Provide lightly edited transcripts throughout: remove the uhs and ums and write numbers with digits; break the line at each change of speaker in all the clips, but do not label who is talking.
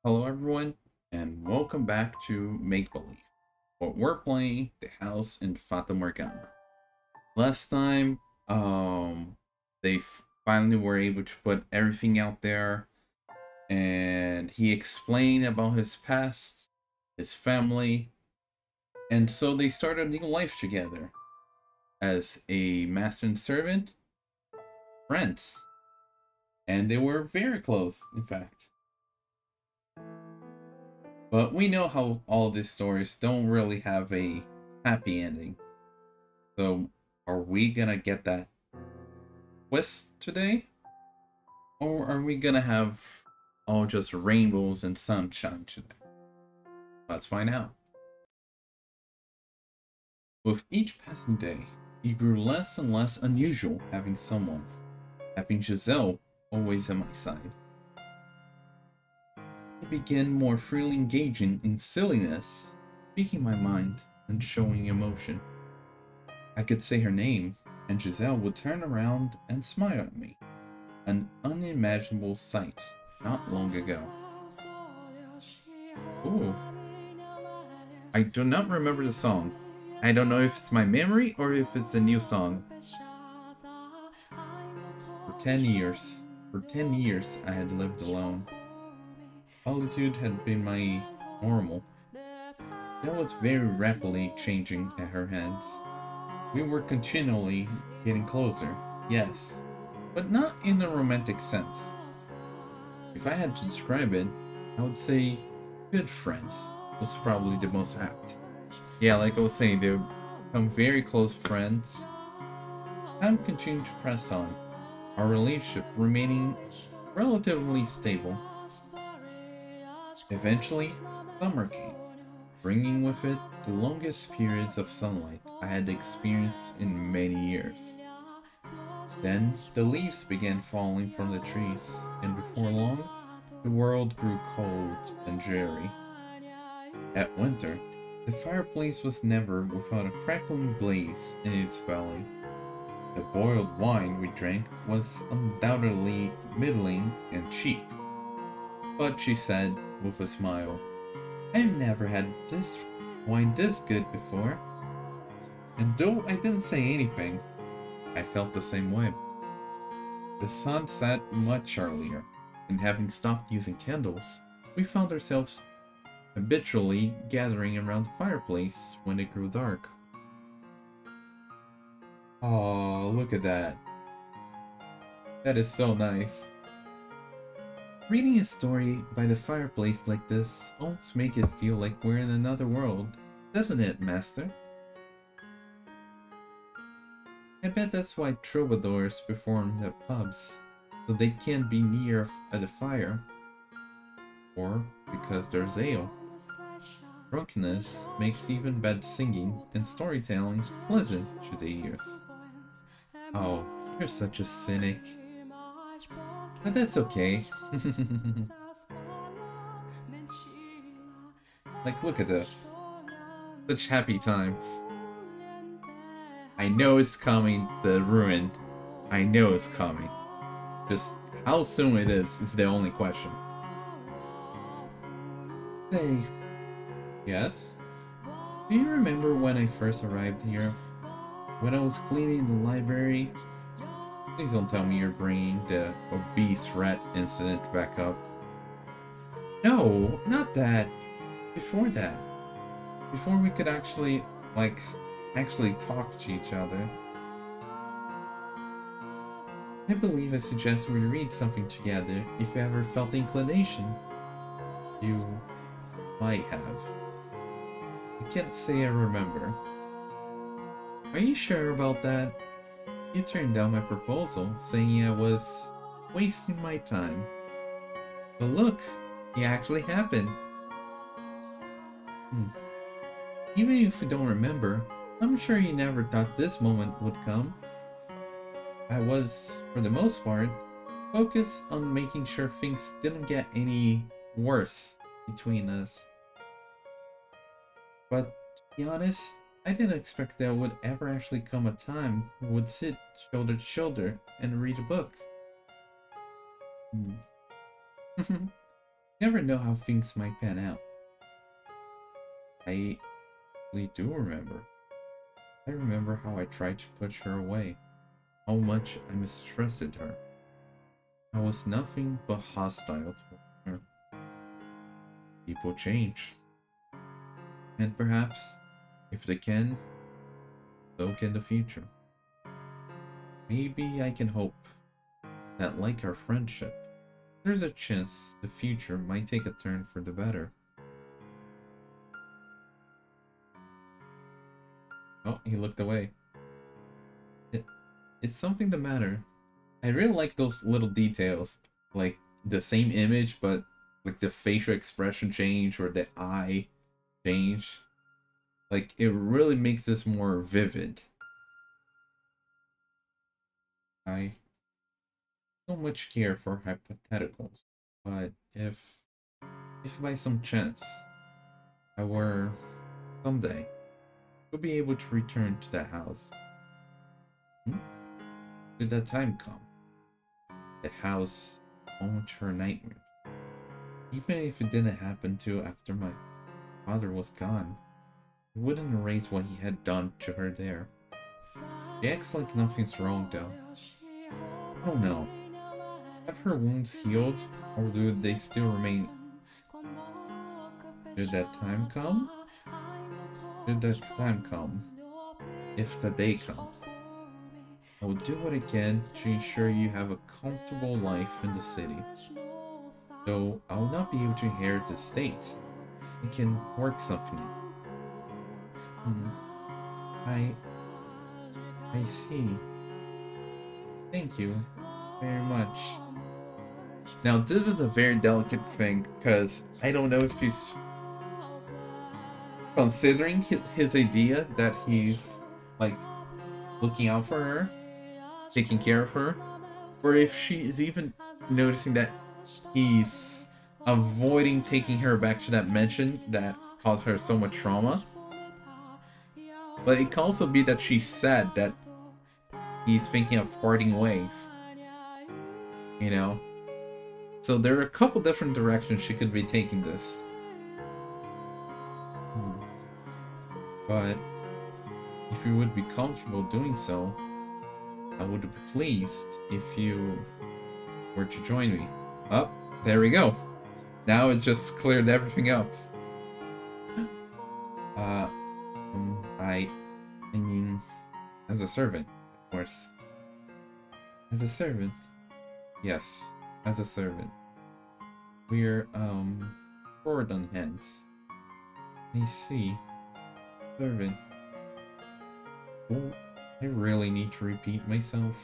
Hello everyone, and welcome back to Make Believe. But we're playing the house in Fata Morgana. Last time, they finally were able to put everything out there, and he explained about his past, his family, and so they started a new life together as a master and servant, friends, and they were very close, in fact. But we know how all these stories don't really have a happy ending. So, are we gonna get that twist today? Or are we gonna have all just rainbows and sunshine today? Let's find out. With each passing day, it grew less and less unusual having Giselle always at my side. I began more freely engaging in silliness, speaking my mind, and showing emotion. I could say her name, and Giselle would turn around and smile at me. An unimaginable sight not long ago. Ooh. I do not remember the song. I don't know if it's my memory or if it's a new song. For 10 years I had lived alone. Solitude had been my normal. That was very rapidly changing at her hands. We were continually getting closer, yes, but not in a romantic sense. If I had to describe it, I would say good friends was probably the most apt. Yeah, like I was saying, they would become very close friends. Time continued to press on, our relationship remaining relatively stable. Eventually, summer came, bringing with it the longest periods of sunlight I had experienced in many years. Then, the leaves began falling from the trees, and before long, the world grew cold and dreary. At winter, the fireplace was never without a crackling blaze in its belly. The boiled wine we drank was undoubtedly middling and cheap. But she said, with a smile, "I've never had this wine this good before." And though I didn't say anything, I felt the same way. The sun set much earlier, and having stopped using candles, we found ourselves habitually gathering around the fireplace when it grew dark. Oh, look at that. That is so nice. Reading a story by the fireplace like this almost makes it feel like we're in another world, doesn't it, Master? I bet that's why troubadours perform at pubs, so they can't be near the fire. Or because there's ale. Drunkenness makes even bad singing and storytelling pleasant to the ears. Oh, you're such a cynic. But that's okay. Like, look at this. Such happy times. I know it's coming, the ruin. I know it's coming. Just how soon it is the only question. Say, yes? Do you remember when I first arrived here? When I was cleaning the library? Please don't tell me you're bringing the obese rat incident back up. No, not that. Before that. Before we could actually talk to each other. I believe I suggest we read something together if you ever felt the inclination. You might have. I can't say I remember. Are you sure about that? You turned down my proposal, saying I was wasting my time. But look, it actually happened. Even if you don't remember, I'm sure you never thought this moment would come. I was, for the most part, focused on making sure things didn't get any worse between us. But to be honest, I didn't expect there would ever actually come a time we would sit shoulder to shoulder and read a book. Never know how things might pan out. I really do remember. I remember how I tried to push her away, how much I mistrusted her. I was nothing but hostile toward her. People change. And perhaps, if they can, so can the future. Maybe I can hope that, like our friendship, there's a chance the future might take a turn for the better. Oh, he looked away. It's something the matter. I really like those little details. Like the same image, but like the facial expression change or the eye change. Like it really makes this more vivid. I don't much care for hypotheticals, but if by some chance I were someday to be able to return to that house, did that time come? The house home to her nightmare. Even if it didn't happen to after my father was gone, it wouldn't erase what he had done to her there. She acts like nothing's wrong though. I don't know. Have her wounds healed, or do they still remain? Should that time come? Should that time come? If the day comes, I will do what I can to ensure you have a comfortable life in the city. Though I will not be able to inherit the estate, I can work something in. I see. Thank you very much. Now this is a very delicate thing, because I don't know if he's considering his idea that he's like looking out for her, taking care of her, or if she is even noticing that he's avoiding taking her back to that mansion that caused her so much trauma. But it can also be that she's sad that he's thinking of parting ways. You know? So there are a couple different directions she could be taking this. But if you would be comfortable doing so, I would be pleased if you were to join me. Oh, there we go. Now it's just cleared everything up. I mean, as a servant, of course. As a servant? Yes, as a servant. We're, forward on hands. I see. Servant. Oh, I really need to repeat myself.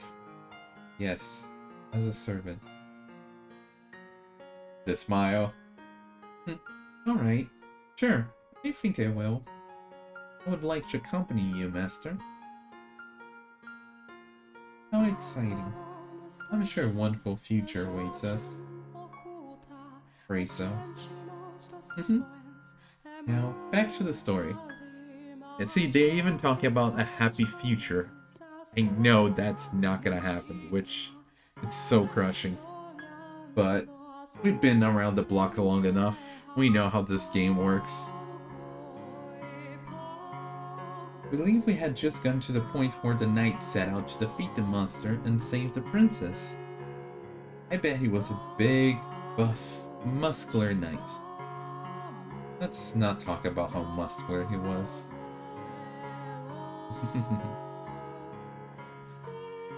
Yes, as a servant. The smile. Alright, sure, I think I will. I would like to accompany you, master. How exciting. I'm sure a wonderful future awaits us. Pray so. Now, back to the story. And see, they're even talking about a happy future. I know that's not gonna happen, which it's so crushing. But we've been around the block long enough. We know how this game works. I believe we had just gotten to the point where the knight set out to defeat the monster and save the princess. I bet he was a big, buff, muscular knight. Let's not talk about how muscular he was.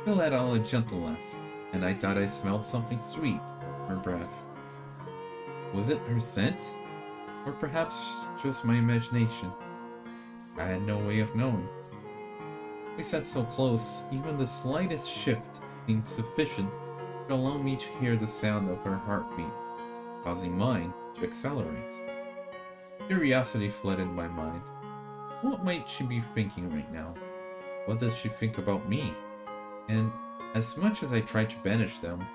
Phil let out a gentle laugh, and I thought I smelled something sweet in her breath. Was it her scent? Or perhaps just my imagination? I had no way of knowing. We sat so close, even the slightest shift seemed sufficient to allow me to hear the sound of her heartbeat, causing mine to accelerate. Curiosity flooded my mind. What might she be thinking right now? What does she think about me? And as much as I tried to banish them,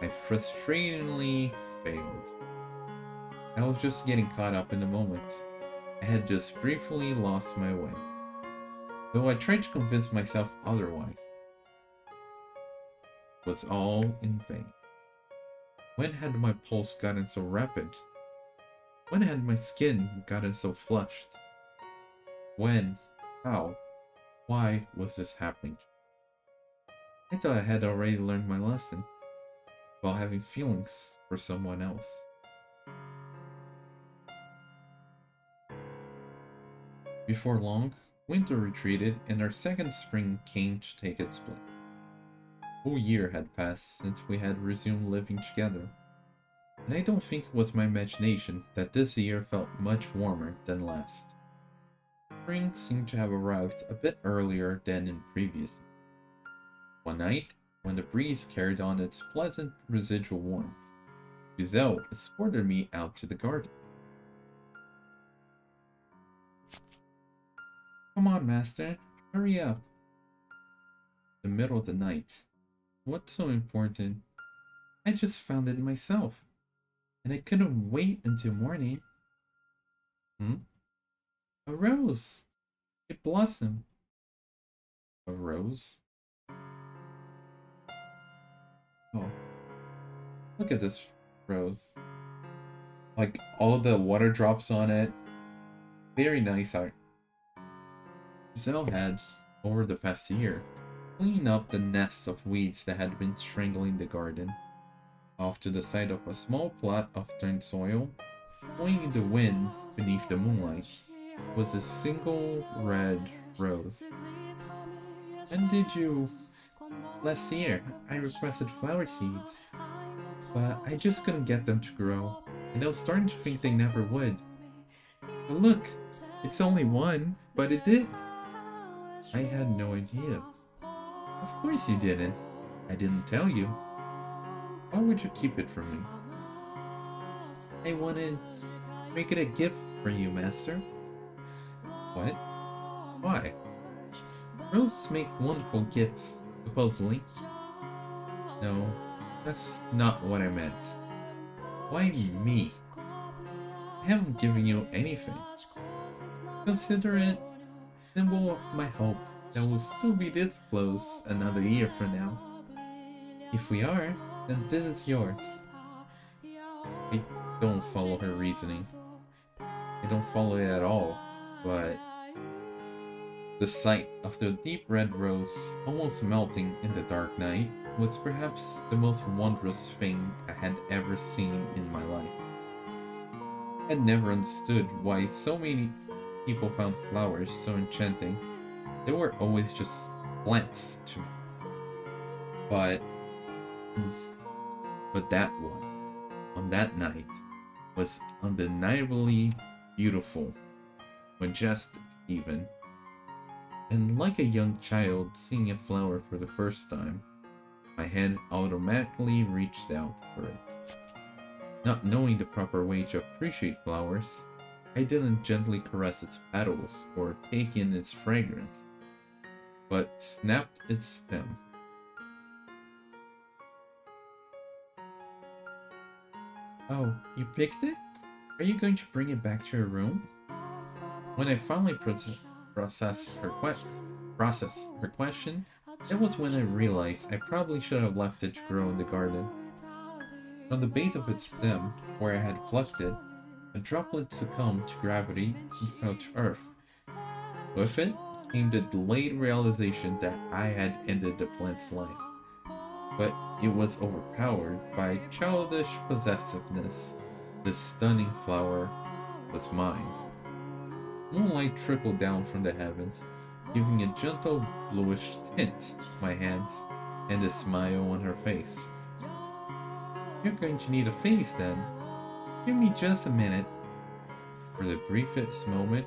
I frustratingly failed. I was just getting caught up in the moment. I had just briefly lost my way. Though I tried to convince myself otherwise. It was all in vain. When had my pulse gotten so rapid? When had my skin gotten so flushed? When? How? Why was this happening? I thought I had already learned my lesson about having feelings for someone else. Before long, winter retreated and our second spring came to take its place. A whole year had passed since we had resumed living together, and I don't think it was my imagination that this year felt much warmer than last. Spring seemed to have arrived a bit earlier than in previous years. One night, when the breeze carried on its pleasant residual warmth, Michel escorted me out to the garden. Come on, master, hurry up. The middle of the night. What's so important? I just found it myself, and I couldn't wait until morning. A rose. It blossomed. A rose? Oh, look at this rose. Like all the water drops on it. Very nice art. Michel had, over the past year, cleaned up the nests of weeds that had been strangling the garden. Off to the side of a small plot of turned soil, blowing in the wind beneath the moonlight, was a single red rose. When did you... Last year, I requested flower seeds, but I just couldn't get them to grow, and I was starting to think they never would. But look, it's only one, but it did. I had no idea. Of course you didn't. I didn't tell you. Why would you keep it from me? I wanted to make it a gift for you, master. What? Why? Roses make wonderful gifts, supposedly. No, that's not what I meant. Why me? I haven't given you anything. Consider it a symbol of my hope that we'll still be this close another year from now. If we are, then this is yours. I don't follow her reasoning. I don't follow it at all, but the sight of the deep red rose almost melting in the dark night was perhaps the most wondrous thing I had ever seen in my life. I had never understood why so many people found flowers so enchanting. They were always just plants to me. But that one, on that night, was undeniably beautiful, majestic even. And like a young child seeing a flower for the first time, my hand automatically reached out for it. Not knowing the proper way to appreciate flowers, I didn't gently caress its petals or take in its fragrance, but snapped its stem. Oh, you picked it? Are you going to bring it back to your room? When I finally processed her question, that was when I realized I probably should have left it to grow in the garden. From the base of its stem, where I had plucked it, a droplet succumbed to gravity and fell to earth. With it came the delayed realization that I had ended the plant's life. But it was overpowered by childish possessiveness. This stunning flower was mine. Moonlight trickled down from the heavens, giving a gentle bluish tint to my hands and a smile on her face. You're going to need a face then. Give me just a minute. For the briefest moment,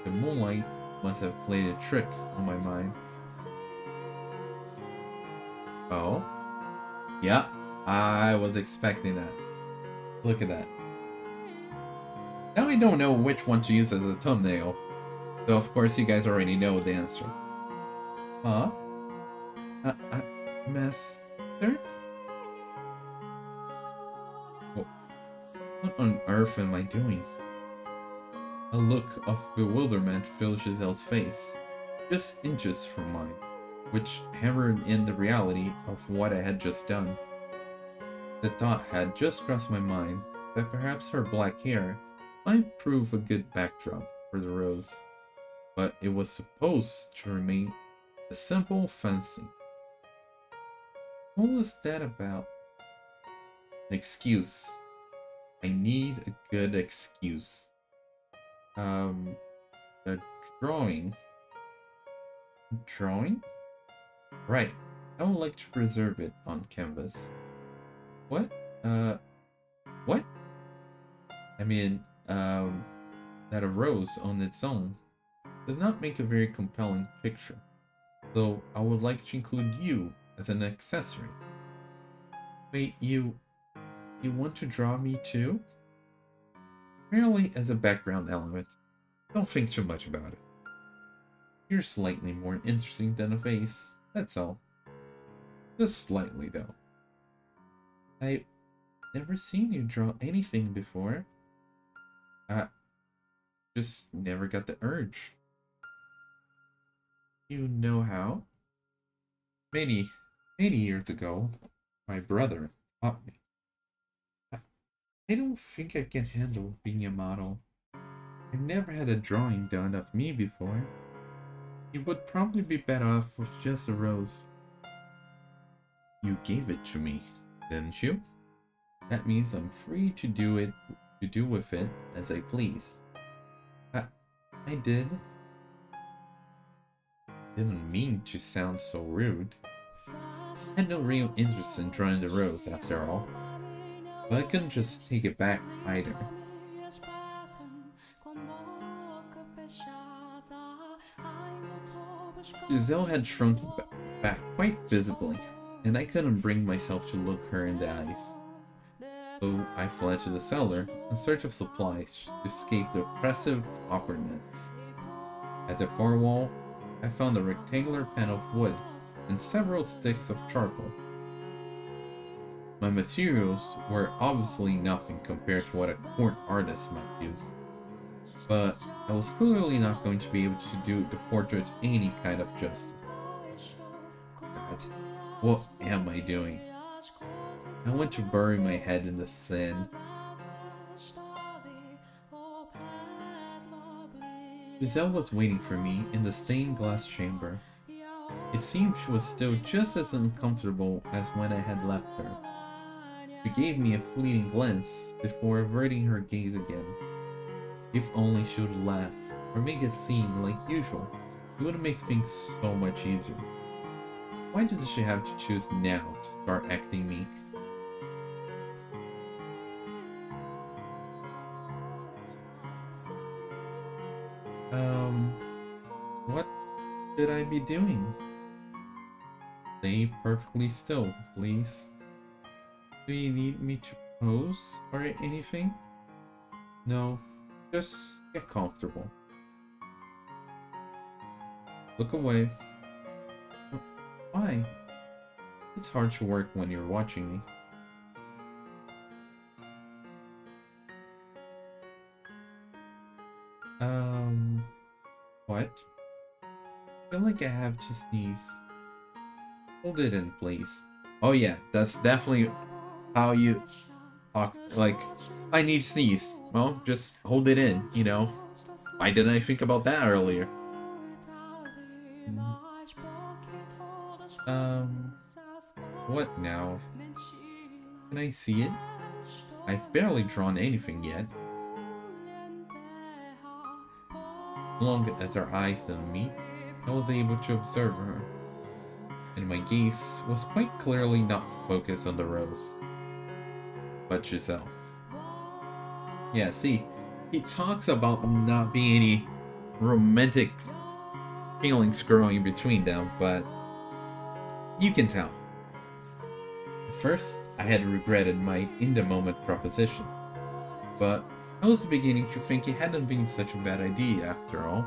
the moonlight must have played a trick on my mind. Oh? Yeah, I was expecting that. Look at that. Now I don't know which one to use as a thumbnail. Though of course you guys already know the answer. Huh? Master? What on earth am I doing? A look of bewilderment fills Giselle's face, just inches from mine, which hammered in the reality of what I had just done. The thought had just crossed my mind that perhaps her black hair might prove a good backdrop for the rose, but it was supposed to remain a simple fancy. What was that about? An excuse. I need a good excuse. The drawing. Drawing? Right. I would like to preserve it on canvas. What? What? I mean, that a rose on its own does not make a very compelling picture, though I would like to include you as an accessory. Wait, you want to draw me too? Merely as a background element. Don't think too much about it. You're slightly more interesting than a face, that's all. Just slightly, though. I've never seen you draw anything before. I just never got the urge. You know how? Many years ago, my brother taught me. I don't think I can handle being a model. I've never had a drawing done of me before. You would probably be better off with just a rose. You gave it to me, didn't you? That means I'm free to do with it as I please. I did. Didn't mean to sound so rude. I had no real interest in drawing the rose after all. But I couldn't just take it back either. Giselle had shrunk back quite visibly, and I couldn't bring myself to look her in the eyes. So I fled to the cellar in search of supplies to escape the oppressive awkwardness. At the far wall, I found a rectangular pan of wood and several sticks of charcoal. My materials were obviously nothing compared to what a court artist might use, but I was clearly not going to be able to do the portrait any kind of justice. God, what am I doing? I went to bury my head in the sand. Giselle was waiting for me in the stained glass chamber. It seemed she was still just as uncomfortable as when I had left her. She gave me a fleeting glance before averting her gaze again. If only she would laugh, or make it seem like usual, it would make things so much easier. Why did she have to choose now to start acting meek? What should I be doing? Stay perfectly still, please. Do you need me to pose or anything? No, just get comfortable. Look away. Why? It's hard to work when you're watching me. What? I feel like I have to sneeze. Hold it in, please. Oh yeah, that's definitely how you talk. Like, I need to sneeze. Well, just hold it in, you know? Why didn't I think about that earlier? What now? Can I see it? I've barely drawn anything yet. As long as our eyes didn't meet, I was able to observe her, and my gaze was quite clearly not focused on the rose, but Giselle. Yeah, see, he talks about not being any romantic feelings growing between them, but you can tell. At first, I had regretted my in-the-moment proposition, but I was beginning to think it hadn't been such a bad idea after all.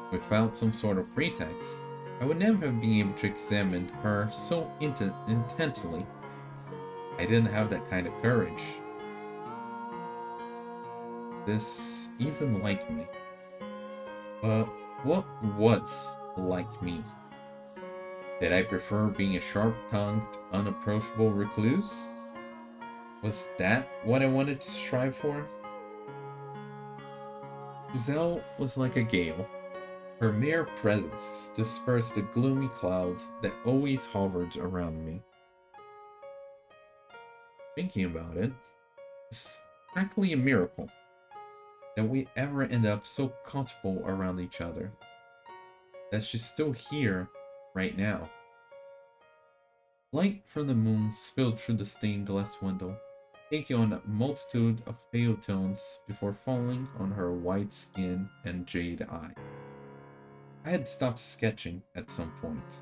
Without some sort of pretext, I would never have been able to examine her so intently. I didn't have that kind of courage. This isn't like me. But what was like me? Did I prefer being a sharp-tongued, unapproachable recluse? Was that what I wanted to strive for? Giselle was like a gale. Her mere presence dispersed the gloomy clouds that always hovered around me. Thinking about it, it's practically a miracle that we ever end up so comfortable around each other. That she's still here right now. Light from the moon spilled through the stained glass window, taking on a multitude of pale tones before falling on her white skin and jade eye. I had stopped sketching at some point.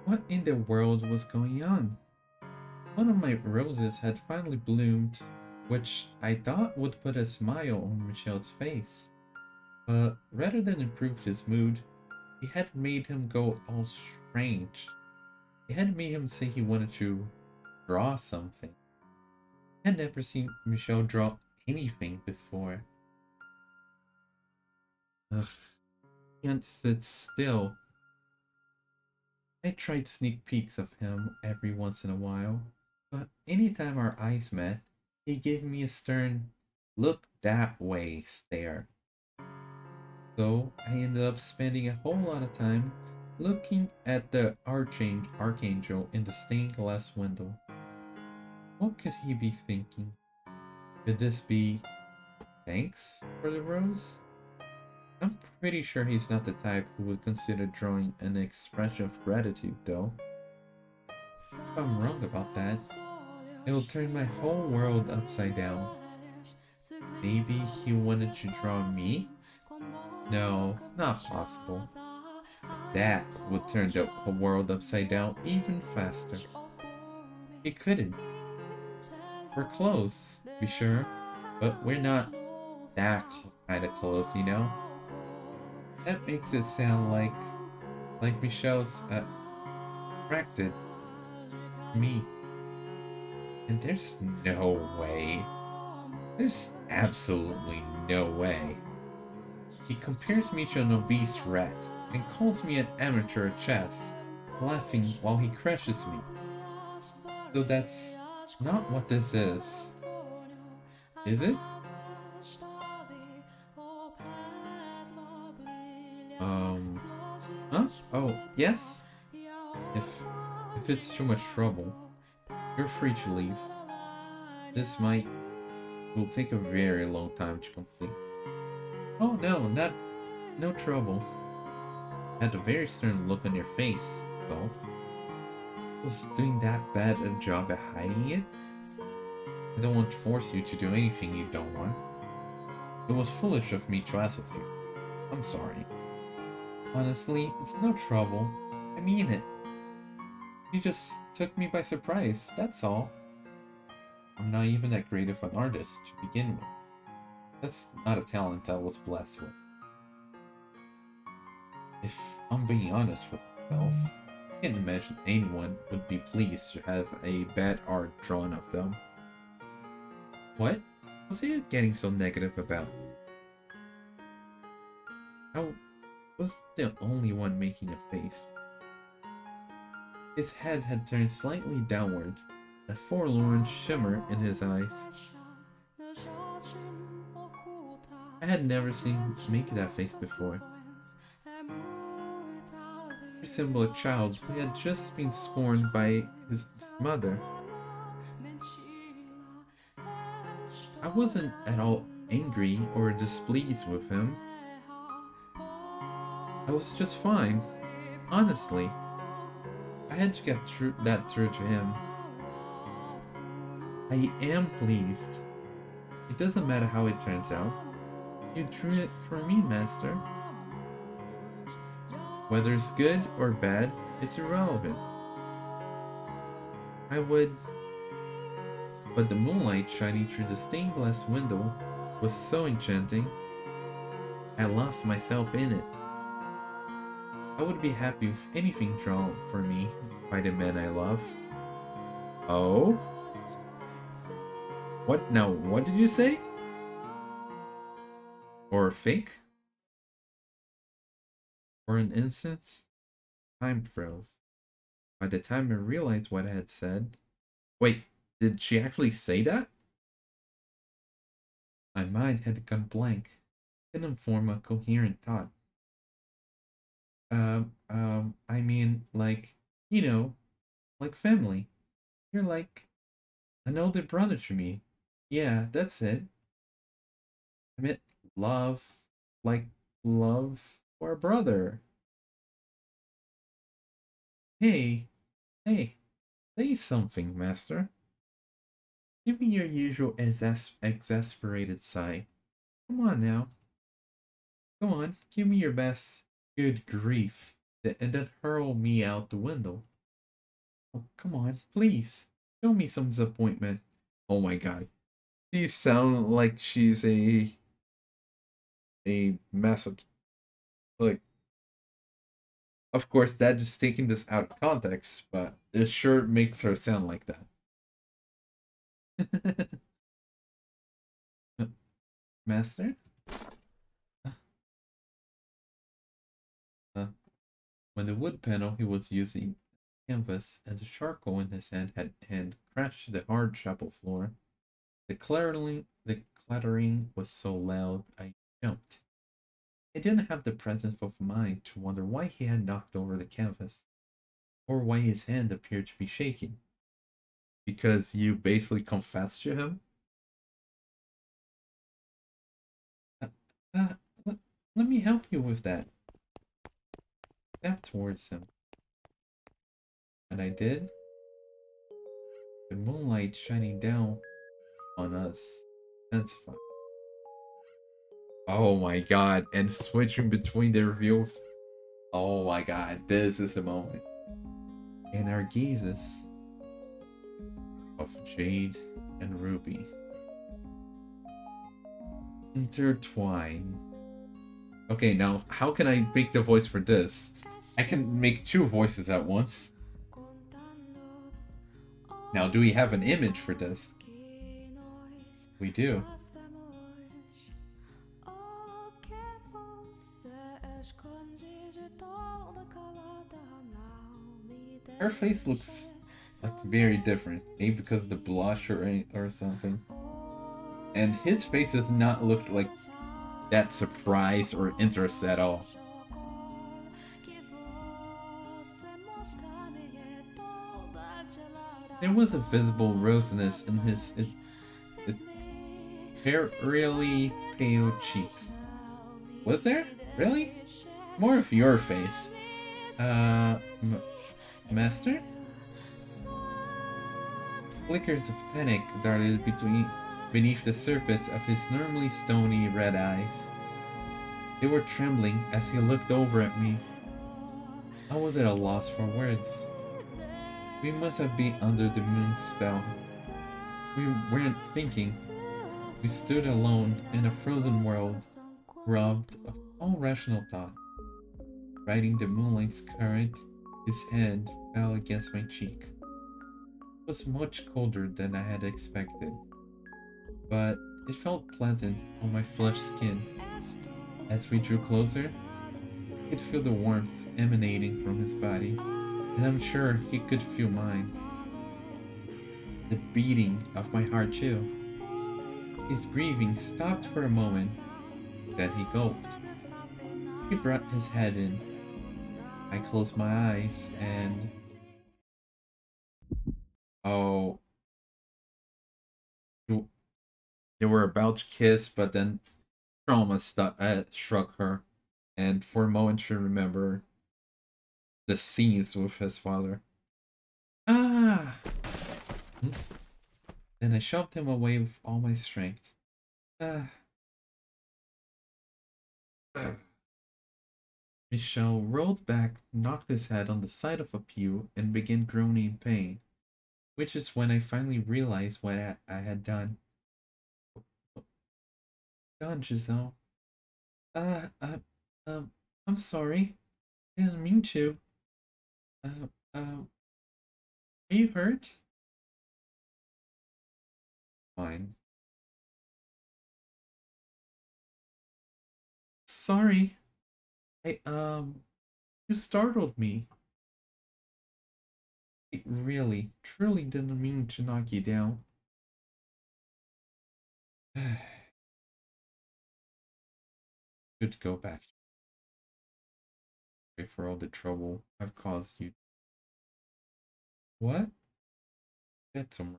What in the world was going on? One of my roses had finally bloomed, which I thought would put a smile on Michel's face. But rather than improve his mood, it had made him go all strange. It had made him say he wanted to draw something. I had never seen Michel draw anything before. Ugh, can't sit still. I tried sneak peeks of him every once in a while, but anytime our eyes met, he gave me a stern, look that way stare. So I ended up spending a whole lot of time looking at the archangel in the stained glass window. What could he be thinking? Could this be thanks for the rose? I'm pretty sure he's not the type who would consider drawing an expression of gratitude, though. If I'm wrong about that, it'll turn my whole world upside down. Maybe he wanted to draw me? No, not possible. That would turn the whole world upside down even faster. He couldn't. We're close, to be sure, but we're not that kind of close, you know? That makes it sound like Michel's attracted me. And there's no way. There's absolutely no way. He compares me to an obese rat and calls me an amateur at chess, laughing while he crushes me. So that's not what this is. Is it? Huh? Oh, yes? If it's too much trouble, you're free to leave. This will take a very long time to complete. Oh no, no trouble. Had a very stern look on your face, though. Was doing that bad a job at hiding it? I don't want to force you to do anything you don't want. It was foolish of me to ask of you. I'm sorry. Honestly, it's no trouble. I mean it. You just took me by surprise, that's all. I'm not even that great of an artist to begin with. That's not a talent I was blessed with. If I'm being honest with myself, I can't imagine anyone would be pleased to have a bad art drawn of them. What was he getting so negative about? I was the only one making a face. His head had turned slightly downward, a forlorn shimmer in his eyes. I had never seen him make that face before. He resembled a child who had just been scorned by his mother. I wasn't at all angry or displeased with him. I was just fine, honestly. I had to get that through to him. I am pleased. It doesn't matter how it turns out. You drew it for me, master. Whether it's good or bad, it's irrelevant. But the moonlight shining through the stained glass window was so enchanting, I lost myself in it. I would be happy with anything drawn for me by the man I love. Oh? What now? What did you say? Or think? For an instant, time froze. By the time I realized what I had said, wait, did she actually say that? My mind had gone blank. Couldn't form a coherent thought. I mean, like, you know, like family. You're like an older brother to me. Yeah, that's it. I meant love, like love for a brother. Hey, hey, say something, master. Give me your usual exasperated sigh. Come on now. Come on, give me your best. Good grief. And then hurl me out the window. Oh, come on, please. Show me some disappointment. Oh my god. She sounds like she's a massive, like, of course that just taking this out of context, but it sure makes her sound like that. Master? Uh, when the wood panel he was using canvas and the charcoal in his hand crashed to the hard chapel floor, the clattering was so loud I jumped. I didn't have the presence of mind to wonder why he had knocked over the canvas, or why his hand appeared to be shaking. Because you basically confessed to him? Uh, uh, let, let me help you with that. Step towards him. And I did. The moonlight shining down on us intensified. Oh my god, and switching between the reviews. Oh my god, this is the moment. And our gazes of Jade and Ruby intertwine. Okay, now how can I make the voice for this? I can make two voices at once. Now, do we have an image for this? We do. Her face looks like very different, maybe because of the blush or something. And his face does not look like that surprised or interested at all. There was a visible rosiness in his really pale cheeks. Was there? Really? More of your face. Master? Flickers of panic darted beneath the surface of his normally stony red eyes. They were trembling as he looked over at me. I was at a loss for words. We must have been under the moon's spell. We weren't thinking. We stood alone in a frozen world, robbed of all rational thought. Riding the moonlight's current, his hand fell against my cheek. It was much colder than I had expected, but it felt pleasant on my flushed skin. As we drew closer, I could feel the warmth emanating from his body, and I'm sure he could feel mine. The beating of my heart too. His breathing stopped for a moment, then he gulped. He brought his head in. I closed my eyes and... Oh... They were about to kiss, but then trauma struck her, and for a moment she remembered the scenes with his father. Ah! Then I shoved him away with all my strength. Ah. Michel rolled back, knocked his head on the side of a pew, and began groaning in pain, which is when I finally realized what I had done. Done, Giselle. Uh, uh, I'm sorry. I didn't mean to. Uh, are you hurt? Fine. Sorry. You startled me. I really, truly didn't mean to knock you down. Good, go back. Sorry for all the trouble I've caused you. What? Get some.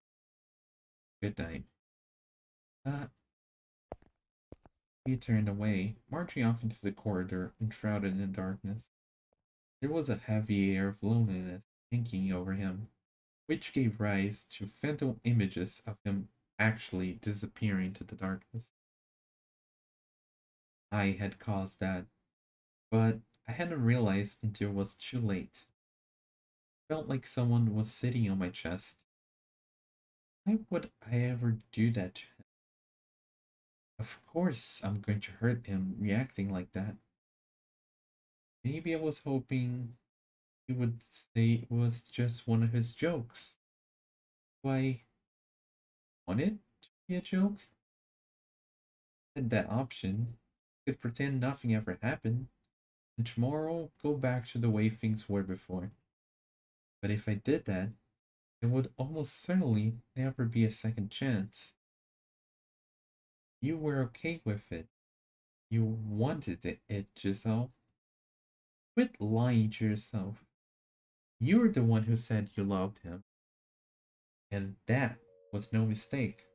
Good night. Ah, he turned away, marching off into the corridor, enshrouded in darkness. There was a heavy air of loneliness hanging over him, which gave rise to phantom images of him actually disappearing into the darkness. I had caused that, but I hadn't realized until it was too late. Felt like someone was sitting on my chest. Why would I ever do that to him? Of course I'm going to hurt him reacting like that. Maybe I was hoping he would say it was just one of his jokes. Why want it to be a joke? Had that option. Could pretend nothing ever happened, and tomorrow go back to the way things were before. But if I did that, there would almost certainly never be a second chance. You were okay with it. You wanted it, Giselle. Quit lying to yourself. You were the one who said you loved him. And that was no mistake.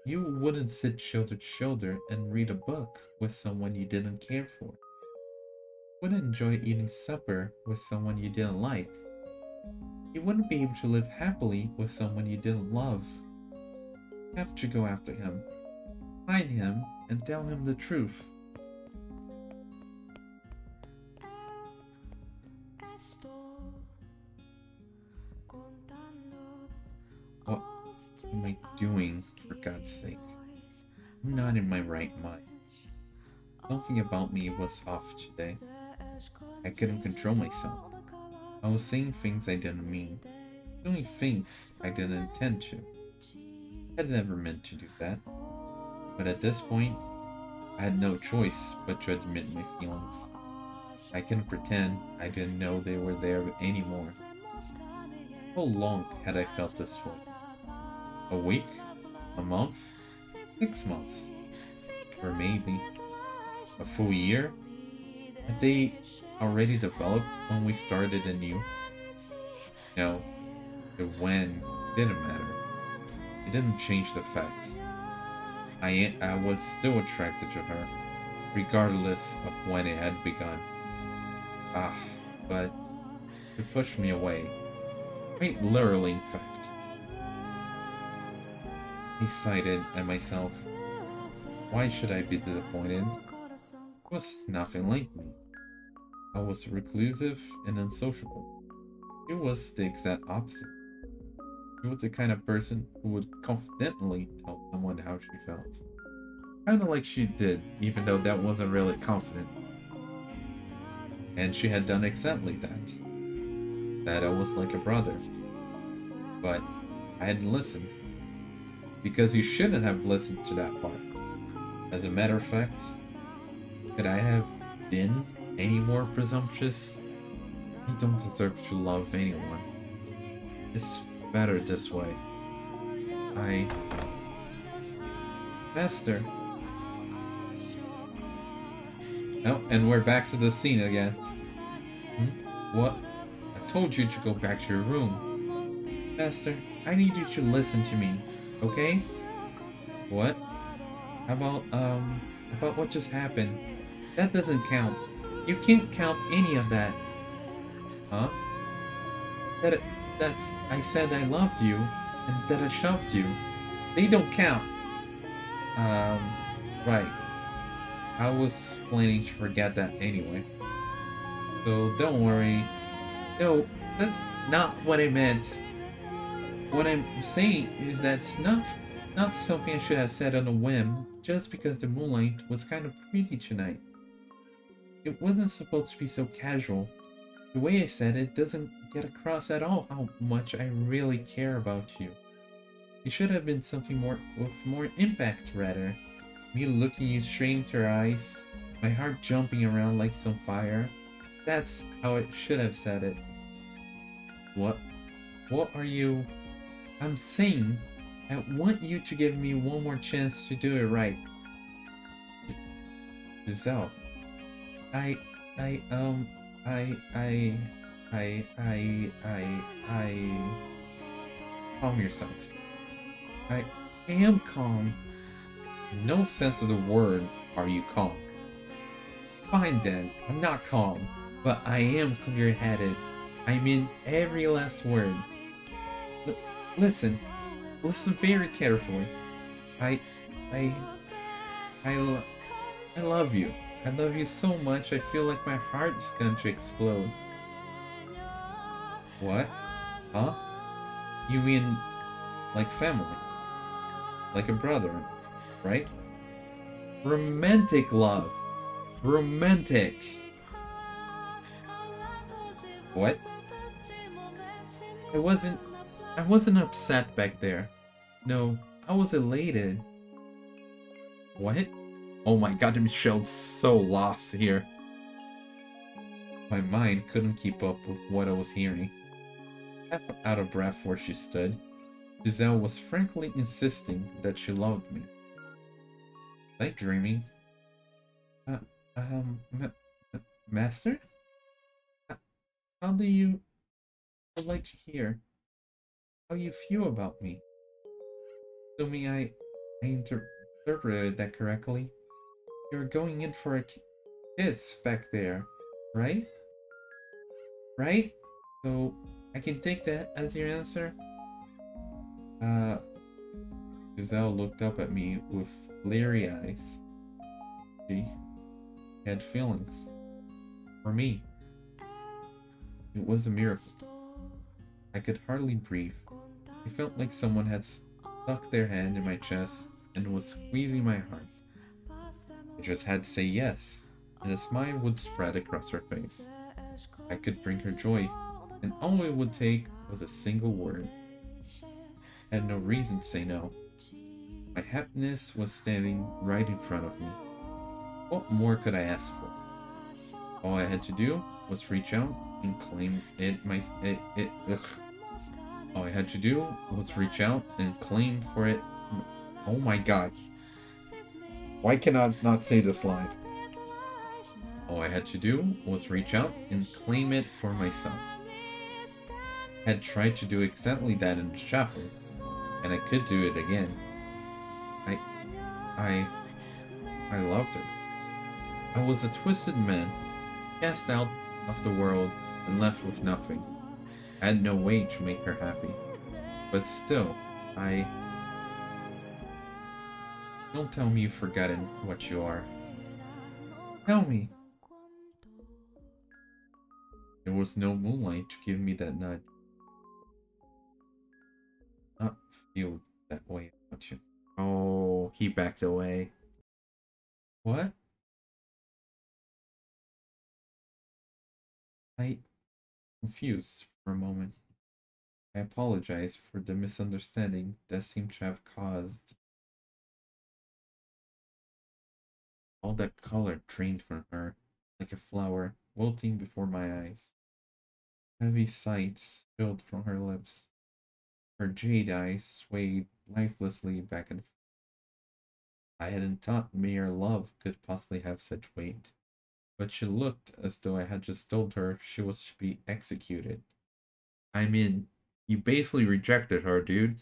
You wouldn't sit shoulder to shoulder and read a book with someone you didn't care for. Wouldn't enjoy eating supper with someone you didn't like. You wouldn't be able to live happily with someone you didn't love. You have to go after him, find him, and tell him the truth. What am I doing, for God's sake? I'm not in my right mind. Something about me was off today. I couldn't control myself. I was saying things I didn't mean, doing things I didn't intend to. I had never meant to do that. But at this point, I had no choice but to admit my feelings. I couldn't pretend I didn't know they were there anymore. How long had I felt this way? A week? A month? 6 months? Or maybe a full year? Had they already developed when we started anew? No, the when didn't matter. It didn't change the facts. I was still attracted to her, regardless of when it had begun. But it pushed me away. Quite literally, in fact. I sighed at myself. Why should I be disappointed? It was nothing like me. I was reclusive and unsociable. She was the exact opposite. She was the kind of person who would confidently tell someone how she felt. Kinda like she did, even though that wasn't really confident. And she had done exactly that. That I was like a brother. But I hadn't listened. Because you shouldn't have listened to that part. As a matter of fact, could I have been any more presumptuous? I don't deserve to love anyone. It's better this way. Master. Oh, and we're back to the scene again. What? I told you to go back to your room. Master, I need you to listen to me, okay? What? How about what just happened? That doesn't count. You can't count any of that. Huh? That's I said I loved you, and that I shoved you. They don't count. Right. I was planning to forget that anyway. So don't worry. No, that's not what I meant. What I'm saying is that's not something I should have said on a whim, just because the moonlight was kind of pretty tonight. It wasn't supposed to be so casual. The way I said it doesn't get across at all how much I really care about you. It should have been something with more impact rather. Me looking you straight into your eyes, my heart jumping around like some fire. That's how it should have said it. What? What are you... I'm saying, I want you to give me one more chance to do it right. Giselle, I, I, um, I, I, I... Calm yourself. I am calm. In no sense of the word are you calm. Fine then, I'm not calm, but I am clear-headed. I mean every last word. Listen, listen very carefully. I, I, I, lo I love you. I love you so much I feel like my heart's going to explode. What? Huh? You mean like family? Like a brother, right? Romantic love. Romantic. What? I wasn't upset back there. No, I was elated. What? Oh my god, Michel's so lost here. My mind couldn't keep up with what I was hearing. Half out of breath where she stood, Giselle was frankly insisting that she loved me. Was I dreaming? Uh, Master? How do you... I'd like to hear how you feel about me. Assuming I interpreted that correctly. You were going in for a kiss back there, right? Right? So, I can take that as your answer? Giselle looked up at me with bleary eyes. She had feelings. For me. It was a miracle. I could hardly breathe. It felt like someone had stuck their hand in my chest and was squeezing my heart. I just had to say yes, and a smile would spread across her face. I could bring her joy, and all it would take was a single word. I had no reason to say no. My happiness was standing right in front of me. What more could I ask for? All I had to do was reach out and claim All I had to do was reach out and claim for it. Oh my god. Why can I not say this line? All I had to do was reach out and claim it for myself. I had tried to do exactly that in the chapel, and I could do it again. I loved her. I was a twisted man, cast out of the world and left with nothing. I had no way to make her happy. But still, Don't tell me you've forgotten what you are. Tell me! There was no moonlight to give me that nudge. Not feel that way about you. Oh, he backed away. What? I confused for a moment. I apologize for the misunderstanding that seemed to have caused. All that color drained from her, like a flower, wilting before my eyes. Heavy sighs spilled from her lips. Her jade eyes swayed lifelessly back and forth. I hadn't thought mere love could possibly have such weight, but she looked as though I had just told her she was to be executed. I mean, you basically rejected her, dude.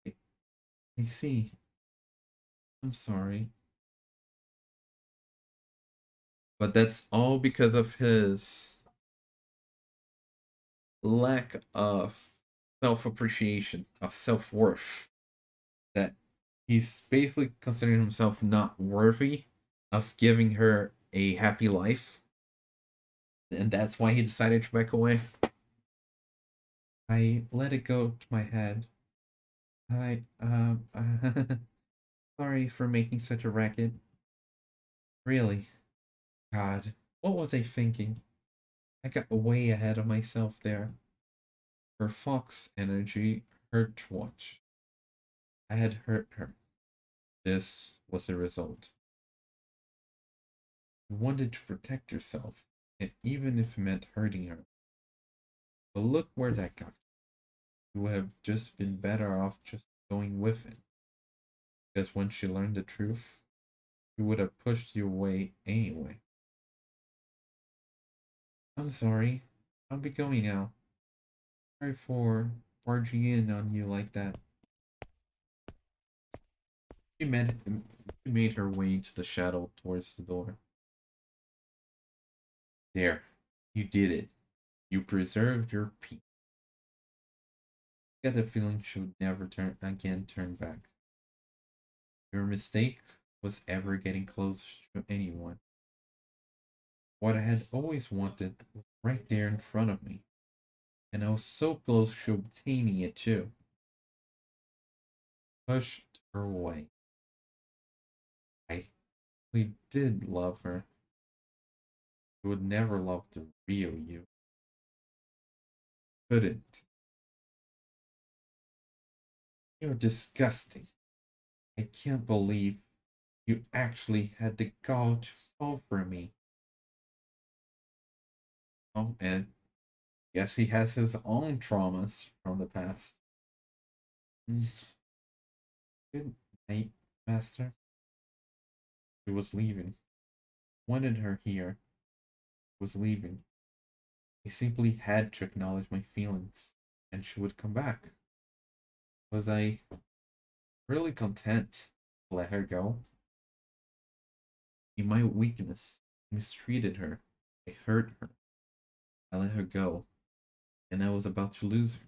I see. I'm sorry. But that's all because of his lack of self-appreciation, of self-worth. That he's basically considering himself not worthy of giving her a happy life. And that's why he decided to back away. I let it go to my head. Sorry for making such a racket. Really. God, what was I thinking? I got way ahead of myself there. Her fox energy hurt to watch. I had hurt her. This was the result. You wanted to protect yourself, and even if it meant hurting her. But look where that got you. You would have just been better off just going with it. Because when she learned the truth, she would have pushed you away anyway. I'm sorry. I'll be going now. Sorry for barging in on you like that. She made her way into the shadow towards the door. There. You did it. You preserved your peace. I got the feeling she would never turn back. Your mistake was ever getting close to anyone. What I had always wanted was right there in front of me, and I was so close to obtaining it too. Pushed her away. I really did love her. You would never love the real you. Couldn't. You're disgusting. I can't believe you actually had the gall to fall for me. Oh, and yes, he has his own traumas from the past. Good night, Master. She was leaving. Wanted her here. Was leaving. I simply had to acknowledge my feelings, and she would come back. Was I really content to let her go? In my weakness, I mistreated her. I hurt her. I let her go, and I was about to lose her,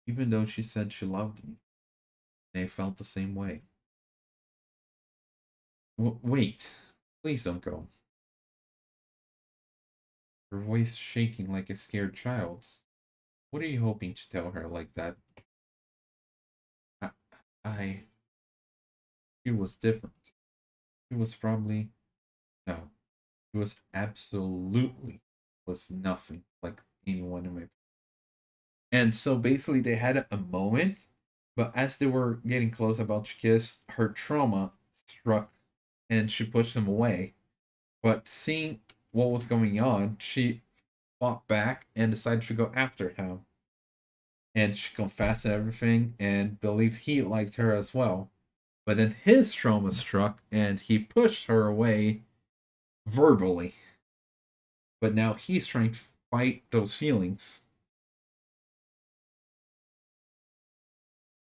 even though she said she loved me, and I felt the same way. Wait, please don't go. Her voice shaking like a scared child's. What are you hoping to tell her like that? I, I she was different. She was probably, no, she was absolutely was nothing like anyone in my. And so basically they had a moment, but as they were getting close about to kiss, her trauma struck and she pushed him away. But seeing what was going on, she fought back and decided to go after him. And she confessed everything and believed he liked her as well. But then his trauma struck and he pushed her away verbally. But now he's trying to fight those feelings.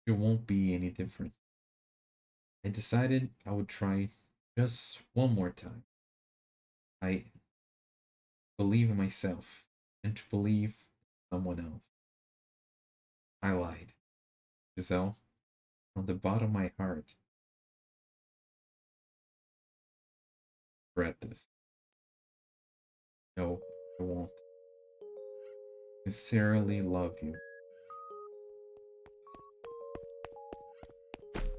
It won't be any different. I decided I would try just one more time. I believe in myself and to believe someone else. I lied. Giselle, from the bottom of my heart, regret this. No, I won't. Sincerely love you.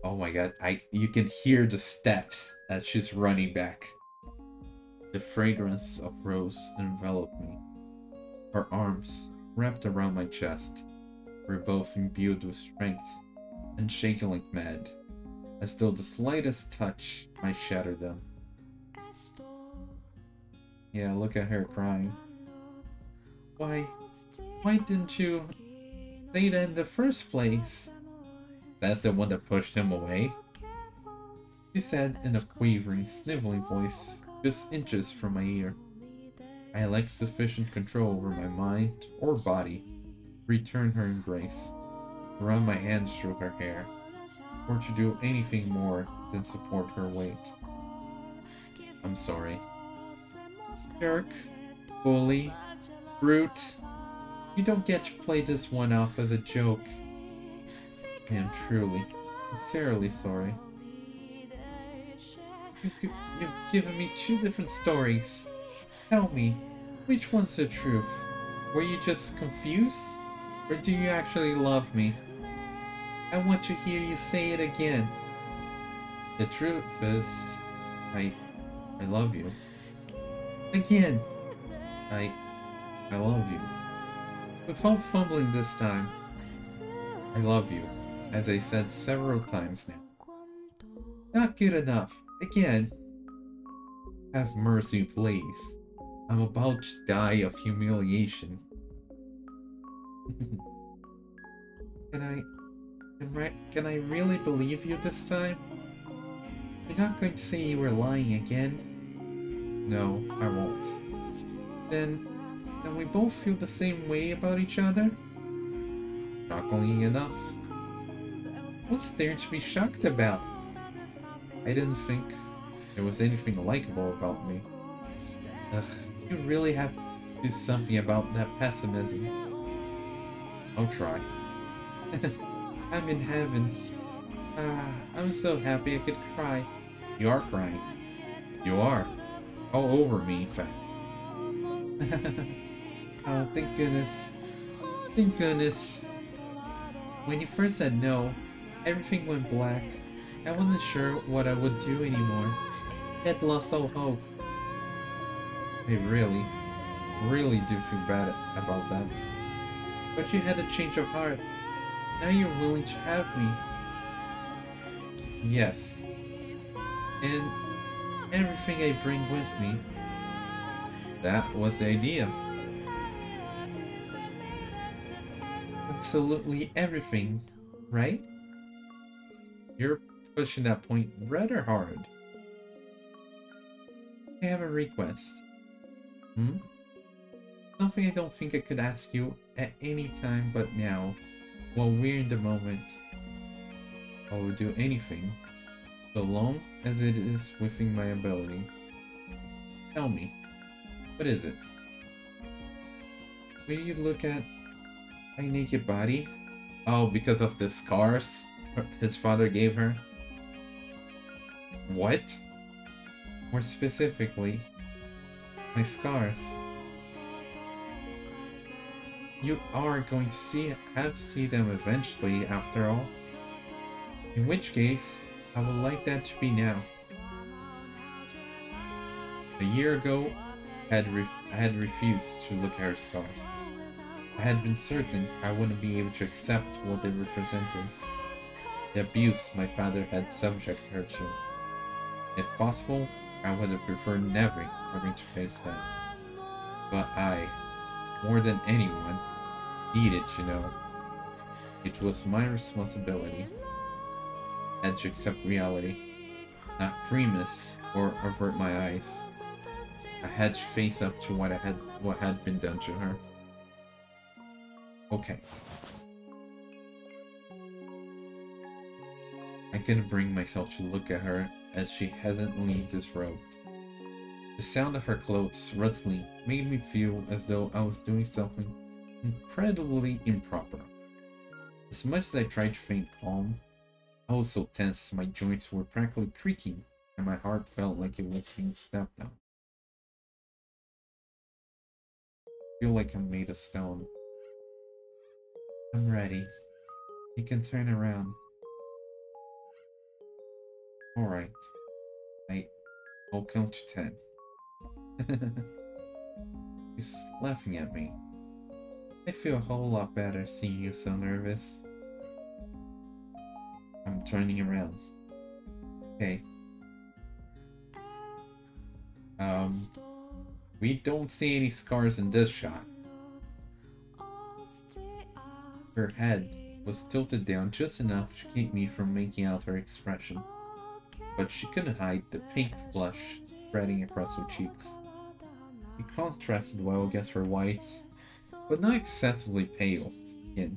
Oh my god, you can hear the steps as she's running back. The fragrance of rose enveloped me. Her arms wrapped around my chest. We're both imbued with strength and shaking like mad, as though the slightest touch might shatter them. Yeah, look at her crying. Why didn't you say that in the first place? That's the one that pushed him away? She said in a quavering, sniveling voice, just inches from my ear. I lacked sufficient control over my mind or body to return her embrace, to run my hands through her hair, or to do anything more than support her weight. I'm sorry. Jerk, bully, brute. You don't get to play this one off as a joke. I am truly, sincerely sorry. You've given me two different stories. Tell me, which one's the truth? Were you just confused? Or do you actually love me? I want to hear you say it again. The truth is, I love you. Again, I love you. Without fumbling this time, I love you, as I said several times now. Not good enough. Again. Have mercy, please. I'm about to die of humiliation. Can I really believe you this time? You're not going to say you were lying again? No, I won't. Then we both feel the same way about each other? Shockingly enough. What's there to be shocked about? I didn't think there was anything likable about me. Ugh, you really have to do something about that pessimism. I'll try. I'm in heaven. I'm so happy I could cry. You are crying. You are. All over me, in fact. Oh, thank goodness. Thank goodness. When you first said no, everything went black. I wasn't sure what I would do anymore. I had lost all hope. I really do feel bad about that. But you had a change of heart. Now you're willing to have me. Yes. And everything I bring with me. That was the idea. Absolutely everything, right? You're pushing that point rather hard. I have a request. Something I don't think I could ask you at any time but now, while we're in the moment. I will do anything, so long as it is within my ability. Tell me, what is it? Will you look at my naked body? Oh, because of the scars his father gave her? What? More specifically, my scars. You are going to have to see them eventually, after all. In which case, I would like that to be now. A year ago, I had refused to look at her scars. I had been certain I wouldn't be able to accept what they represented. The abuse my father had subjected her to. If possible, I would have preferred never having to face that. But I, more than anyone, needed to know. It was my responsibility. I had to accept reality, not dream this or avert my eyes. I had to face up to what had been done to her. Okay. I couldn't bring myself to look at her as she hesitantly disrobed. The sound of her clothes rustling made me feel as though I was doing something incredibly improper. As much as I tried to feign calm, I was so tense my joints were practically creaking and my heart felt like it was being stepped on. I feel like I'm made of stone. I'm ready. You can turn around. Alright. I'll count to 10. He's laughing at me. I feel a whole lot better seeing you so nervous. I'm turning around. Okay. We don't see any scars in this shot. Her head was tilted down just enough to keep me from making out her expression, but she couldn't hide the pink flush spreading across her cheeks. It contrasted well against her white, but not excessively pale skin,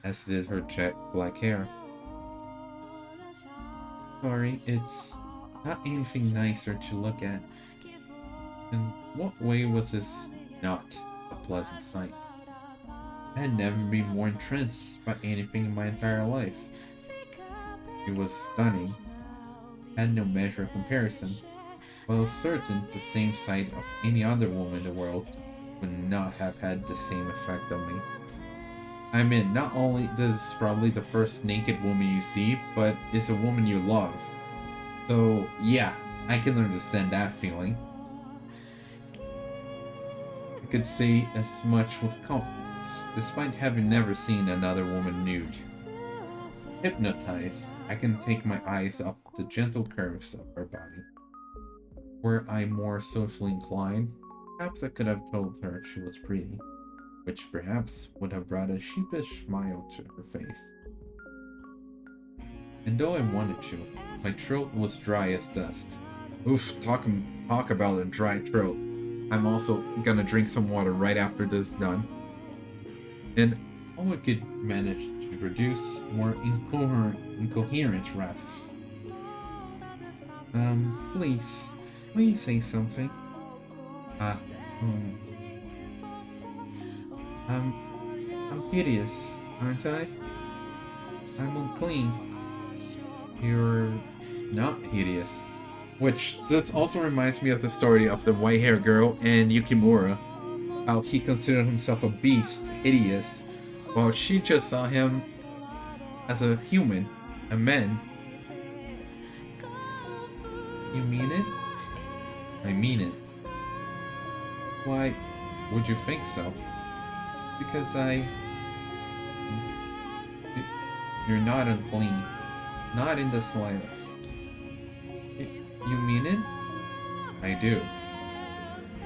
as did her jet black hair. Sorry, it's not anything nicer to look at. In what way was this not a pleasant sight? I had never been more entranced by anything in my entire life. It was stunning, had no measure of comparison, but I was certain the same sight of any other woman in the world would not have had the same effect on me. I mean, not only this is probably the first naked woman you see, but it's a woman you love. So yeah, I can understand that feeling. I could say as much with confidence, despite having never seen another woman nude. Hypnotized, I can take my eyes off the gentle curves of her body. Were I more socially inclined, perhaps I could have told her she was pretty, which perhaps would have brought a sheepish smile to her face. And though I wanted to, my throat was dry as dust. Oof, talk about a dry throat. I'm also gonna drink some water right after this is done. And all I could manage to produce more incoherent rasps. Please say something. Ah, hmm. I'm hideous, aren't I? I'm unclean. You're not hideous. Which, this also reminds me of the story of the white-haired girl and Yukimura. How he considered himself a beast, hideous, while she just saw him as a human, a man. You mean it? I mean it. Why would you think so? Because you're not unclean. Not in the slightest. You mean it? I do.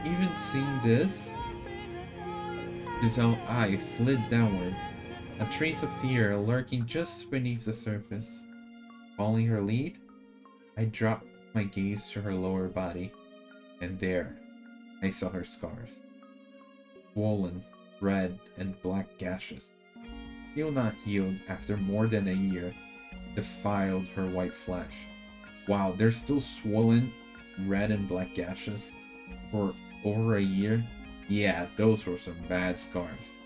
Even seeing this? Giselle's eyes slid downward, a trace of fear lurking just beneath the surface. Following her lead, I dropped my gaze to her lower body, and there, I saw her scars. Swollen, red, and black gashes, still not healed after more than a year, defiled her white flesh. Wow, they're still swollen, red and black gashes for over a year? Yeah, those were some bad scars.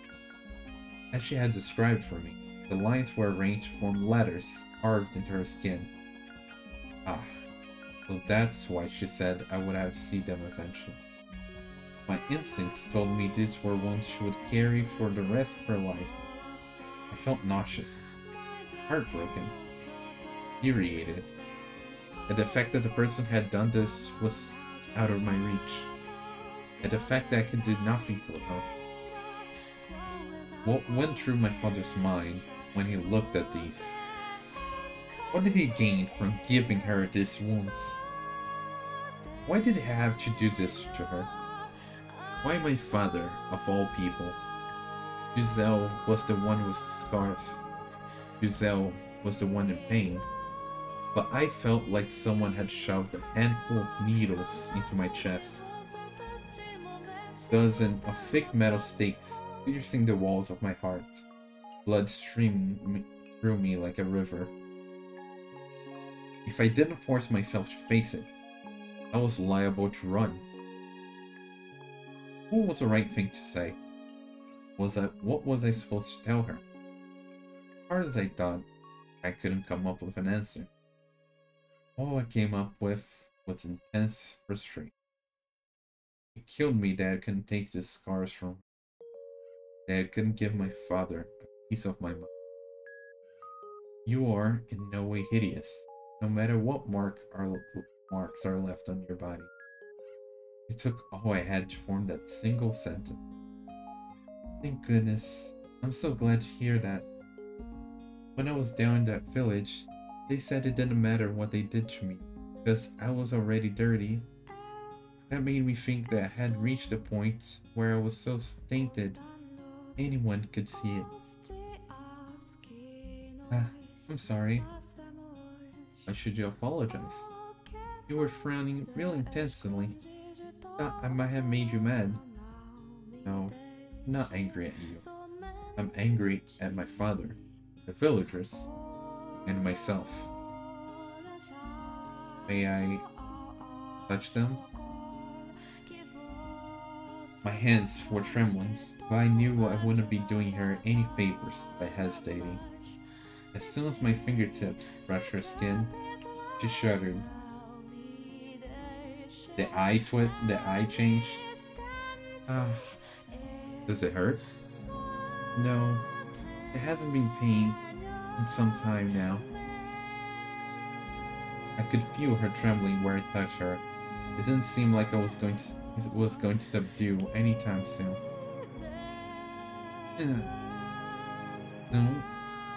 As she had described for me, the lines were arranged from letters carved into her skin. Ah, so that's why she said I would have to see them eventually. My instincts told me these were ones she would carry for the rest of her life. I felt nauseous, heartbroken, infuriated. And the fact that the person had done this was out of my reach. And the fact that I could do nothing for her. What went through my father's mind when he looked at these? What did he gain from giving her these wounds? Why did he have to do this to her? Why my father, of all people? Giselle was the one with the scars. Giselle was the one in pain. But I felt like someone had shoved a handful of needles into my chest. Dozen of thick metal stakes piercing the walls of my heart. Blood streaming through me like a river. If I didn't force myself to face it, I was liable to run. What was the right thing to say? What was I supposed to tell her? As hard as I thought, I couldn't come up with an answer. All I came up with was intense frustration. It killed me that I couldn't take the scars from her. That I couldn't give my father a piece of my mind. You are in no way hideous, no matter what marks are left on your body. It took all I had to form that single sentence. Thank goodness. I'm so glad to hear that. When I was down in that village, they said it didn't matter what they did to me, because I was already dirty. That made me think that I had reached a point where I was so tainted anyone could see it. I'm sorry. Why should you apologize? You were frowning real intensely. Thought I might have made you mad. No, I'm not angry at you. I'm angry at my father, the villagers, and myself. May I touch them? My hands were trembling, but I knew I wouldn't be doing her any favors by hesitating. As soon as my fingertips brushed her skin, she shuddered. The eye changed. Does it hurt? No, it hasn't been pain in some time now. I could feel her trembling where I touched her. It didn't seem like it was going to subdue anytime soon. Soon,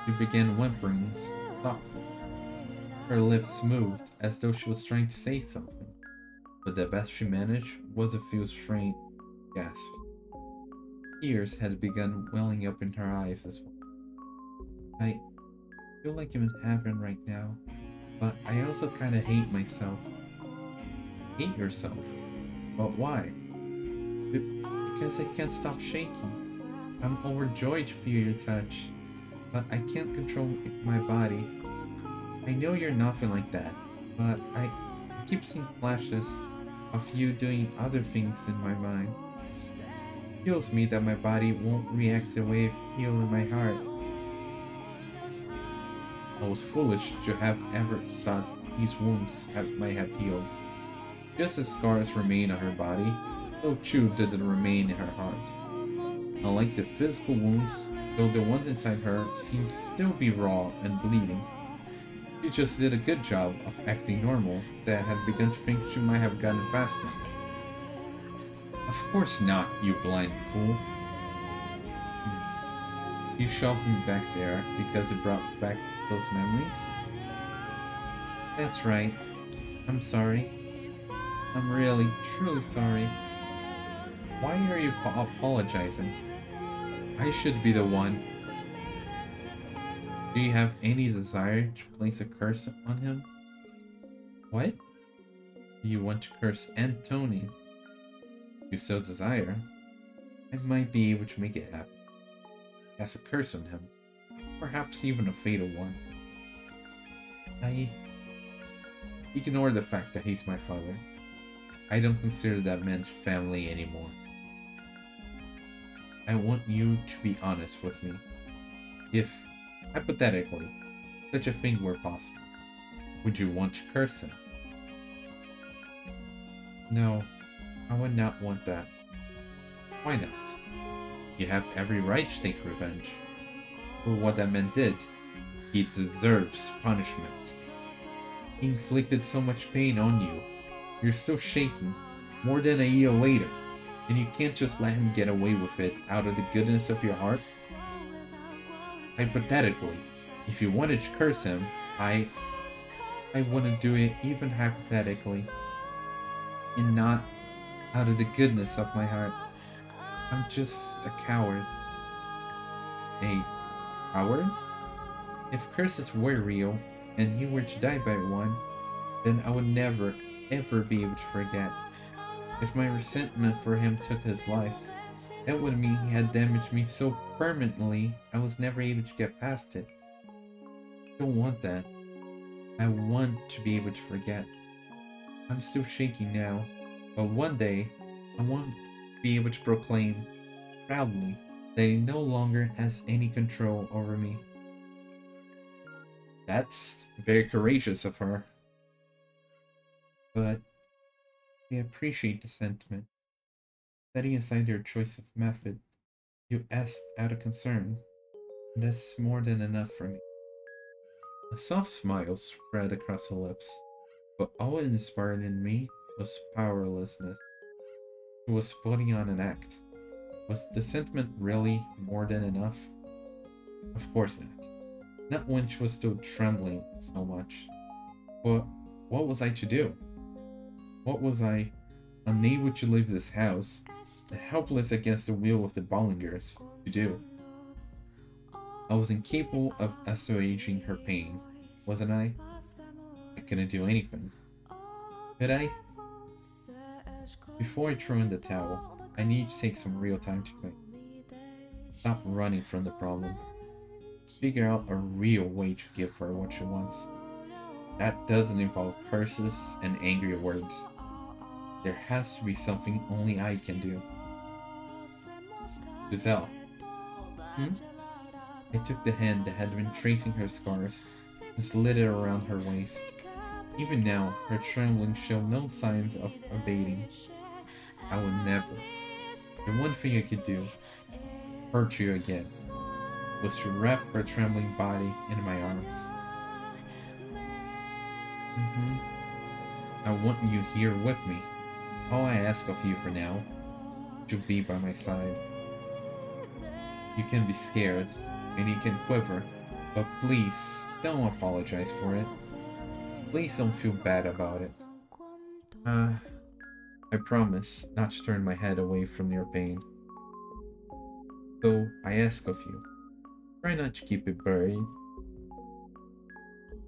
she began whimpering softly. Her lips moved as though she was trying to say something. but the best she managed was a few strained gasps. Tears had begun welling up in her eyes as well. I feel like I'm in heaven right now, but I also kinda hate myself. Hate yourself? But why? Because I can't stop shaking. I'm overjoyed to feel your touch, but I can't control my body. I know you're nothing like that, but I keep seeing flashes of you doing other things in my mind. It kills me that my body won't react the way I feel in my heart. I was foolish to have ever thought these wounds might have healed. Just as scars remain on her body, so too did it remain in her heart. Unlike the physical wounds, though the ones inside her seemed to still be raw and bleeding, she just did a good job of acting normal that I had begun to think she might have gotten past them. Of course not, you blind fool. You shoved me back there because it brought back those memories? That's right. I'm sorry. I'm really, truly sorry. Why are you apologizing? I should be the one. Do you have any desire to place a curse on him? What? Do you want to curse Antony? If you so desire, I might be able to make it happen. Cast a curse on him. Perhaps even a fatal one. I ignore the fact that he's my father. I don't consider that man's family anymore. I want you to be honest with me. If, hypothetically, such a thing were possible, would you want to curse him? No, I would not want that. Why not? You have every right to take revenge. For what that man did, he deserves punishment. He inflicted so much pain on you. You're still shaking, more than a year later, and you can't just let him get away with it out of the goodness of your heart? Hypothetically, if you wanted to curse him, I wouldn't do it even hypothetically, and not out of the goodness of my heart. I'm just a coward. A coward? If curses were real, and he were to die by one, then I would never, ever be able to forget. If my resentment for him took his life, that would mean he had damaged me so permanently I was never able to get past it. I don't want that. I want to be able to forget. I'm still shaking now, but one day I want to be able to proclaim proudly that he no longer has any control over me. That's very courageous of her. But I appreciate the sentiment. Setting aside your choice of method, you asked out of concern. That's more than enough for me. A soft smile spread across her lips, but all it inspired in me was powerlessness. She was putting on an act. Was the sentiment really more than enough? Of course not. Not when she was still trembling so much. But what was I to do? What was I, unable to leave this house, helpless against the will of the Bollingers, to do? I was incapable of assuaging her pain, wasn't I? I couldn't do anything. Could I? Before I throw in the towel, I need to take some real time to think. Stop running from the problem. Figure out a real way to give her what she wants. That doesn't involve curses and angry words. There has to be something only I can do. Giselle. I took the hand that had been tracing her scars and slid it around her waist. Even now, her trembling showed no signs of abating. I would never. The one thing I could do, hurt you again, was to wrap her trembling body in my arms. I want you here with me. All I ask of you for now, to be by my side. You can be scared, and you can quiver, but please, don't apologize for it. Please don't feel bad about it. I promise not to turn my head away from your pain. So I ask of you, try not to keep it buried.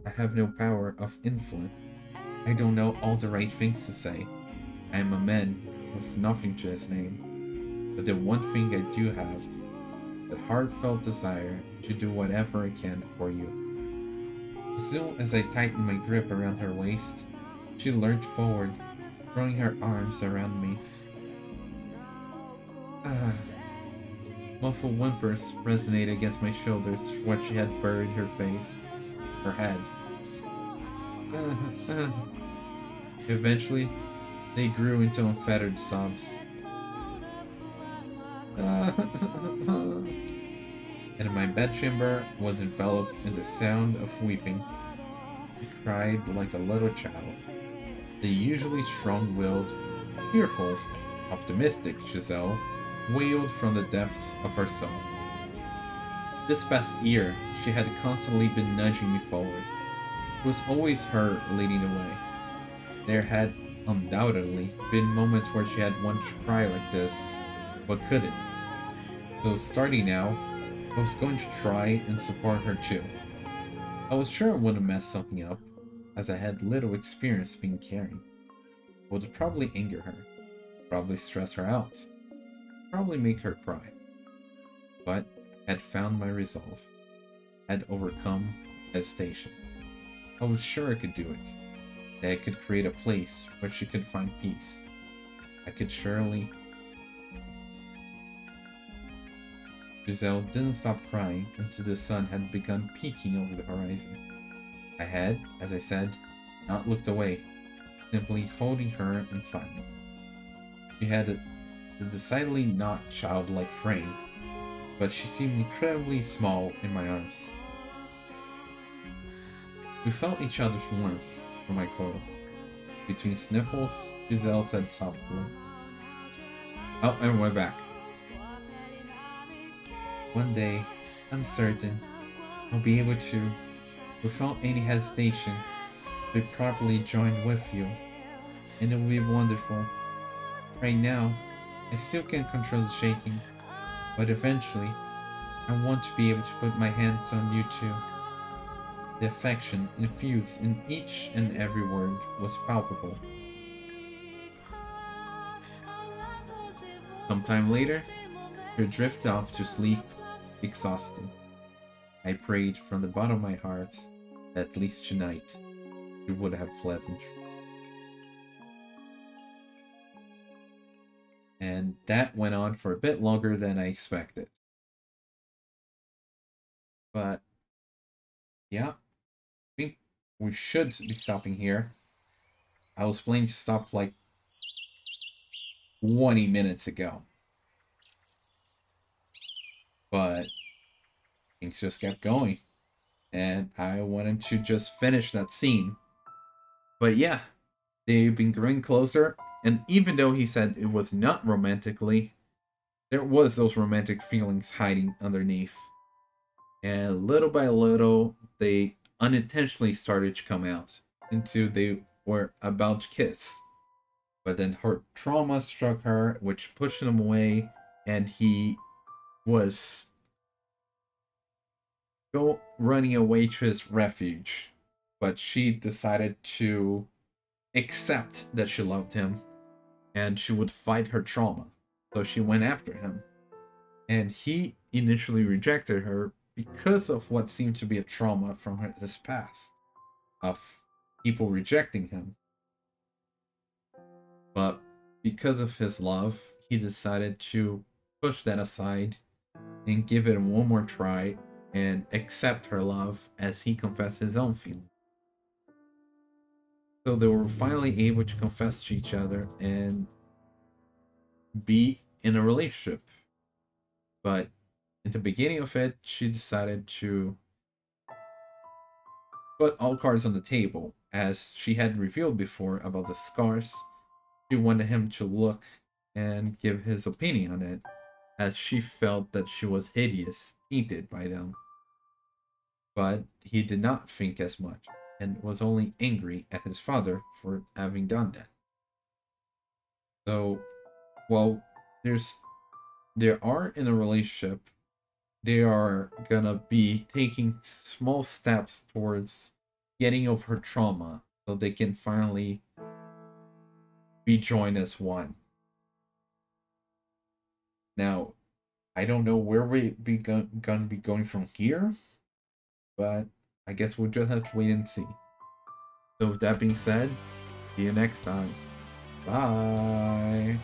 I have no power of influence. I don't know all the right things to say. I am a man with nothing to his name. But the one thing I do have, the heartfelt desire to do whatever I can for you. As soon as I tightened my grip around her waist, she lurched forward, throwing her arms around me. Ah. Muffled whimpers resonated against my shoulders where she had buried her face, her head. Eventually, they grew into unfettered sobs. And my bedchamber was enveloped in the sound of weeping. She cried like a little child. The usually strong-willed, cheerful, optimistic Giselle wailed from the depths of her soul. This past year, she had constantly been nudging me forward. It was always her leading the way. There had undoubtedly been moments where she had wanted to cry like this, but couldn't. So starting now, I was going to try and support her too. I was sure it wouldn't mess something up, as I had little experience being caring. It would probably anger her, probably stress her out, probably make her cry. But I had found my resolve, had overcome hesitation. I was sure I could do it, that I could create a place where she could find peace. I could surely... Giselle didn't stop crying until the sun had begun peeking over the horizon. I had, as I said, not looked away, simply holding her in silence. She had a decidedly not childlike frame, but she seemed incredibly small in my arms. We felt each other's warmth from my clothes. Between sniffles, Giselle said softly, "Oh, and we're back. One day, I'm certain, I'll be able to, without any hesitation, be properly joined with you, and it will be wonderful. Right now, I still can't control the shaking, but eventually, I want to be able to put my hands on you too." The affection infused in each and every word was palpable. Sometime later, she drifted off to sleep, exhausted. I prayed from the bottom of my heart that at least tonight it would have pleasant. And that went on for a bit longer than I expected. But yeah, I think we should be stopping here. I was planning to stop like 20 minutes ago, but things just kept going, and I wanted to just finish that scene. But yeah, they've been growing closer, and even though he said it was not romantically, there was those romantic feelings hiding underneath. And little by little, they unintentionally started to come out until they were about to kiss. But then her trauma struck her, which pushed him away, and he was running away to his refuge. But she decided to accept that she loved him, and she would fight her trauma. So she went after him. And he initially rejected her because of what seemed to be a trauma from his past, of people rejecting him. But because of his love, he decided to push that aside and give it one more try and accept her love as he confessed his own feelings. So they were finally able to confess to each other and be in a relationship. But in the beginning of it, she decided to put all cards on the table, as she had revealed before about the scars. She wanted him to look and give his opinion on it, as she felt that she was hideous, tainted by them. But he did not think as much, and was only angry at his father for having done that. So, well, they are in a relationship. They are gonna be taking small steps towards getting over her trauma so they can finally be joined as one. Now, I don't know where gonna be going from here, but I guess we'll just have to wait and see. So with that being said, see you next time. Bye.